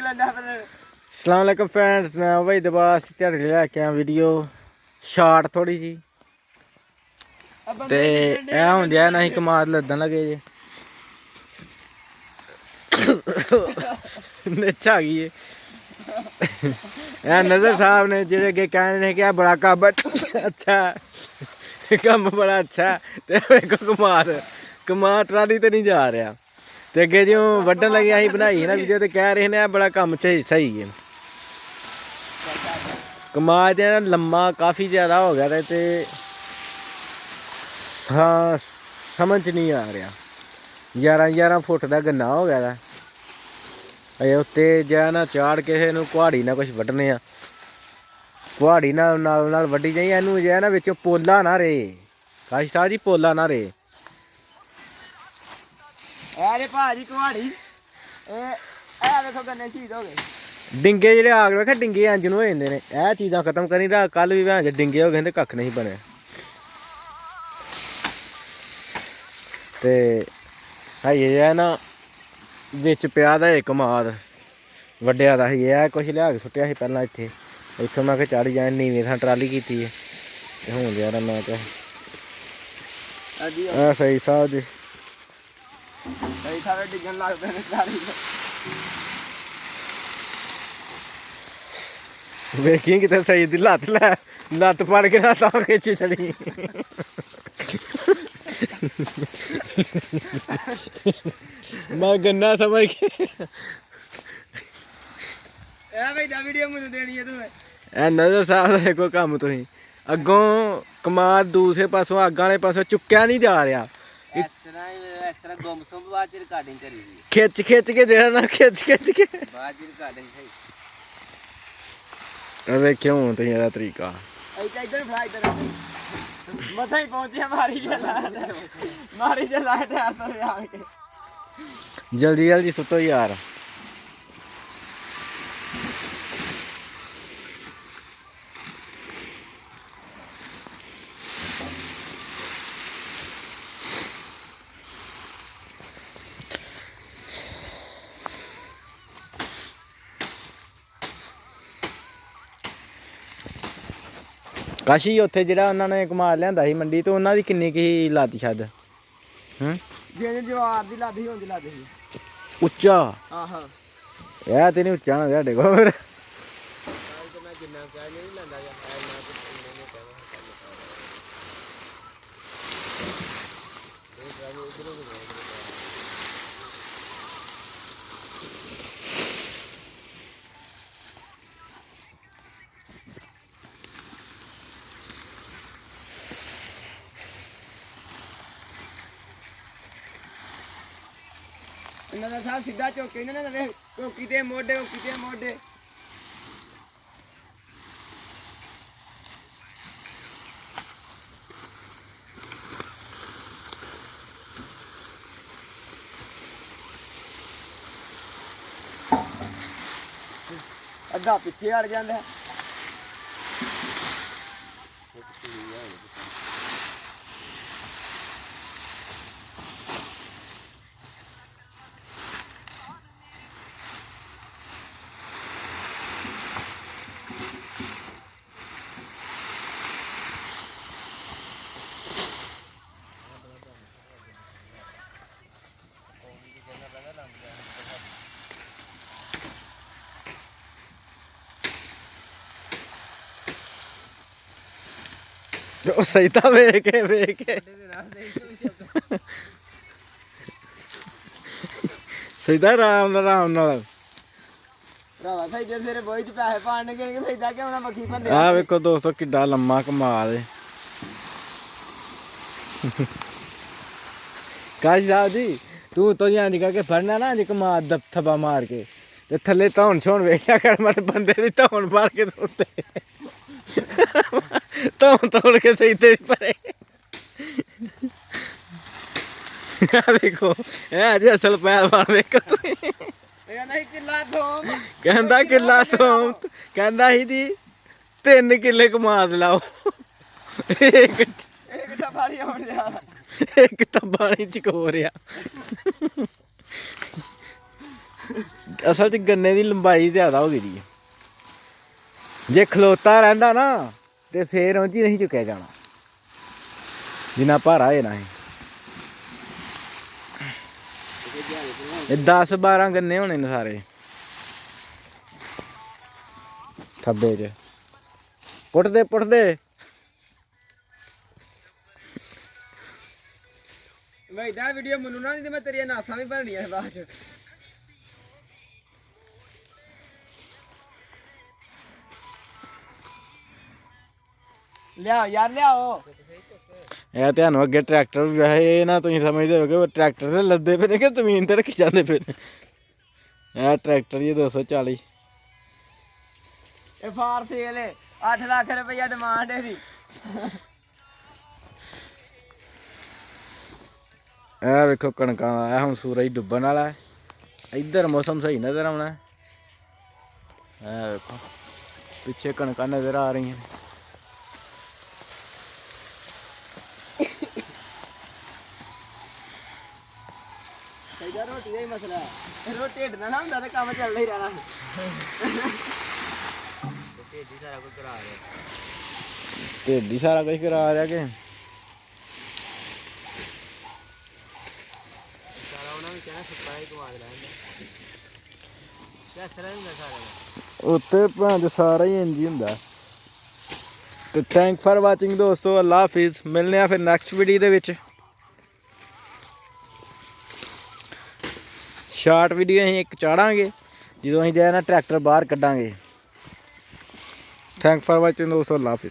अस्सलाम फ्रेंड्स, मैं भाई दबास तेरे लैके आया वीडियो शार्ट थोड़ी जी ते ऐ होंदे ना ही कमाद लद्दन लगे जे निच आ गई है नज़र साहब ने जेह्ड़े अगे कहने ने कि बड़ा कम्म अच्छा कम्म बड़ा अच्छा ते देखो कमाद ट्राली ते नहीं जा रहा ते अगे जो वड्डन लगे असीं बनाई ना वीडियो ते कह रहे ने बड़ा कम्म सही है कमाद लम्मा काफ़ी ज़्यादा हो गया ते समझ नहीं आ रहा 11 फुट का गन्ना हो गया अजे उत्ते जै ना चाड़ किसी कुहाड़ी ना कुछ वड्डने कुहाड़ी नाल वड्डी जाइए इनू जै ना बिच पोला ना रहे काश साह जी पोला ना रहे भाजी कुहाड़ी देखो गन्ने शहीद हो गए डिंगे जेह्ड़े आग वेखे डिंगे इंजन हो जाते हैं यह चीज़ां खत्म करी रहा कल भी भैन डिंगे हो गए ते कक्ख नहीं बने ते है ना बिच पिया दा कमाद वड्डेआ दा है कुछ लिया के सुट्टिया सी पैह्लां इत्थे इत्थों मैं चढ़ जाए नीवीं थां ट्राली कीती है ते हुण यार मैं क्या सही साहब जी सही सारे डिग्गन लगदे ने ट्राली वेखी किते सही दी लत्त फड़ के ना तां खिच्च छड़ी मैं गन्ना समझ के वीडियो मुझे देनी है तुम्हें नज़र साहब देखो कम्म तुसीं अग्गों कमाद दूसरे पासों अग्ग वाले पासों चुक्या नहीं जा रहा खिच के देना ना खिच के देखियो हूँ तुसीं एह्दा तरीका मसा ही पहुंचे मारी चला जल्दी सुतो यार काशी उत्थे जिहड़ा उन्होंने कमाद लिआंदा सी मंडी तो उन्होंने किन्नी की लद्द छद्द जवार दी लद्द ही होंदी लद्द ही उच्चा आहो यह ते नहीं उच्चा ना साढ़े को फिर नज़र साहब सीधा चौकी ना चौकी ते मोढे अद्धा पिछे हट जाता है सही था वेख के सही था आराम नाल वेखो दोस्तों किड्डा लम्मा कमाल है काशी साहब जी तू तो इंज करके फड़ना ना कमाद थप्पा मार के ते थल्ले धौन शौन वेख्या कर मत बंदे दी धौन फाड़ के उत्ते धौन तोड़ के सही तेरी परे देखो जी असल पहलवान देखो कहंदा किला थोम कहंदा ही जी 3 किले कमाद लाओ एक टब्बा नहीं चको रहा ਅਸਲ 'ਚ ਗੰਨੇ ਦੀ ਲੰਬਾਈ ਜ਼ਿਆਦਾ ਹੋ ਗਈ ਦੀ ਹੈ। ਜੇ ਖਲੋਤਾ ਰਹਿੰਦਾ ਨਾ ਤੇ ਫੇਰ ਉਂਝ ਹੀ ਨਹੀਂ ਚੁੱਕਿਆ ਜਾਣਾ ਜਿੰਨਾ ਭਾਰਾ ਹੈ ਨਾ ਇਹ 10-12 ਗੰਨੇ ਹੋਣੇ ਨੇ ਸਾਰੇ ਥੱਬੇ 'ਚ ਪੁੱਟਦੇ ਮੈਂ ਇਦਾਂ ਵੀਡੀਓ ਮੈਨੂੰ ਨਾ ਨਹੀਂ ਤੇ ਮੈਂ ਤੇਰੀਆਂ ਨਾਸਾਂ ਵੀ ਭਰਨੀਆਂ ਬਾਅਦ ਚ। ਲਿਆਓ ਯਾਰ ਲਿਆਓ। ਇਹ ਤੁਹਾਨੂੰ ਅੱਗੇ ਟਰੈਕਟਰ ਵੀ ਵੈਸੇ ਇਹ ਨਾ ਤੁਸੀਂ ਸਮਝਦੇ ਹੋ ਕਿ ਟਰੈਕਟਰ ਤੇ ਲੱਦੇ ਪਏ ਨੇ ਕਿ ਜ਼ਮੀਨ ਤੇ ਰੱਖੀ ਜਾਂਦੇ ਪਏ ਨੇ। ਇਹ ਟਰੈਕਟਰ ਹੀ 240 ਇਹ ਫਾਰ ਸੇਲ ਹੈ 8 ਲੱਖ ਰੁਪਈਆ ਡਿਮਾਂਡ ਇਹਦੀ। ਇਹ ਵੇਖੋ ਕਣਕਾਂ ਦਾ ਇਹ ਹੁਣ ਸੂਰਜ ਡੁੱਬਣ ਵਾਲਾ ਹੈ। ਇੱਧਰ ਮੌਸਮ ਸਹੀ ਨਜ਼ਰ ਆਉਣਾ ਹੈ। ਇਹ ਵੇਖੋ ਪਿੱਛੇ ਕਣਕਾਂ ਨਜ਼ਰ ਆ ਰਹੀਆਂ ਨੇ। ਇਹਦਾ ਰੋਟੀ ਦਾ ਹੀ ਮਸਲਾ ਹੈ। ਰੋਟੀ ਢਿੱਡ ਨਾਲ ਨਾ ਹੁੰਦਾ ਤਾਂ ਕੰਮ ਚੱਲਦਾ ਹੀ ਰਹਿਣਾ। ਢਿੱਡ ਹੀ ਸਾਰਾ ਕੁਝ ਕਰਾ ਰਿਹਾ। ਢਿੱਡ ਹੀ ਸਾਰਾ ਕੁਝ ਕਰਾ ਰਿਹਾ ਕਿ ਉੱਤੇ ਭਾਂਜ ਸਾਰਾ ਹੀ ਇੰਜ ਹੀ ਹੁੰਦਾ। ਤੇ ਥੈਂਕ ਫਾਰ ਵਾਚਿੰਗ ਦੋਸਤੋ। ਅੱਲਾ ਹਾਫਿਜ਼। ਮਿਲਨੇ ਆ ਫਿਰ ਨੈਕਸਟ ਵੀਡੀਓ ਦੇ ਵਿੱਚ। ਸ਼ਾਰਟ ਵੀਡੀਓ ਅਸੀਂ ਇੱਕ ਚਾੜਾਂਗੇ ਜਦੋਂ ਅਸੀਂ ਜਾਇਆ ਨਾ ਟਰੈਕਟਰ ਬਾਹਰ ਕੱਢਾਂਗੇ। ਥੈਂਕ ਫਾਰ ਵਾਚਿੰਗ ਦੋਸਤੋ। ਅੱਲਾ ਹਾਫਿਜ਼।